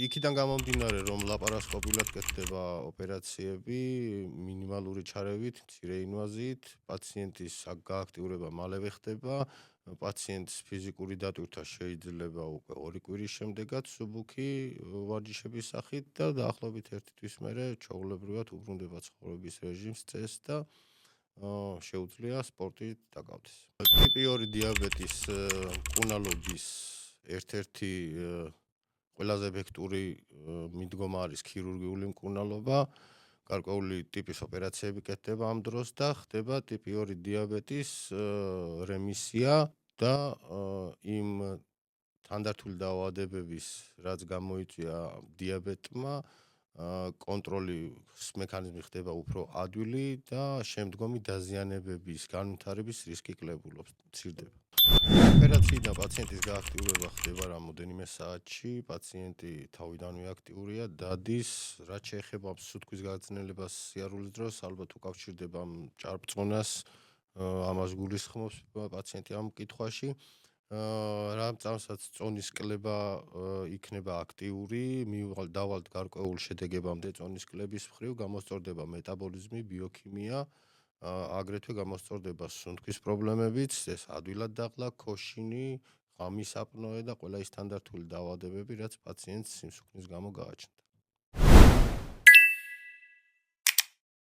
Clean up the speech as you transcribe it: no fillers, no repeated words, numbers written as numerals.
იქიდან გამომდინარე, რომ ლაპარასკოპიულად კეთდება ოპერაციები, მინიმალური ჩარევით, მცირე ინვაზიით, პაციენტის გააქტიურება მალევე ხდება, პაციენტის ფიზიკური დატვირთვა შეიძლება უკვე 2 კვირის შემდეგაც მსუბუქი ვარჯიშების სახით და დაახლოებით 1 თვის მერე ჩვეულებრივად უბრუნდება ცხოვრების რეჟიმს წესს და შეუძლია სპორტით დაკავდეს. ტიპი 2 დიაბეტის მკურნალობის ერთ-ერთი ყველაზე ეფექტური მიდგომა არის ქირურგიული მკურნალობა. გარკვეული ტიპის ოპერაციები კეთდება ამ დროს და ხდება ტიპი 2 დიაბეტის რემისია და იმ თანდართული დაავადებების, რაც გამოიწვია დიაბეტმა, კონტროლის მექანიზმი ხდება უფრო ადვილი და შემდგომი დაზიანებების განვითარების რისკი კლებულობს, მცირდება. ოპერაციიდან პაციენტის გააქტიურება ხდება რამოდენიმე საათში, პაციენტი თავიდანვე აქტიურია, დადის, რაც შეეხება სუნთქვის გაგრძელებას სიარულის დროს, ალბათ უკავშირდება ჭარბწონას, ამას გულისხმობს პაციენტი ამ კითხვაში. რამწამსაც წონის კლება იქნება აქტიური, დავალთ გარკვეულ შედეგებამდე წონის კლების მხრივ, გამოსწორდება მეტაბოლიზმი, ბიოქიმია, აგრეთვე გამოსწორდება სუნთქვის პრობლემებიც, ეს ადვილად დაღლა, ქოშინი, ღამის აპნოე და ყველა ის თანდართული დაავადებები, რაც პაციენტს სიმსუქნის გამო გააჩნდა.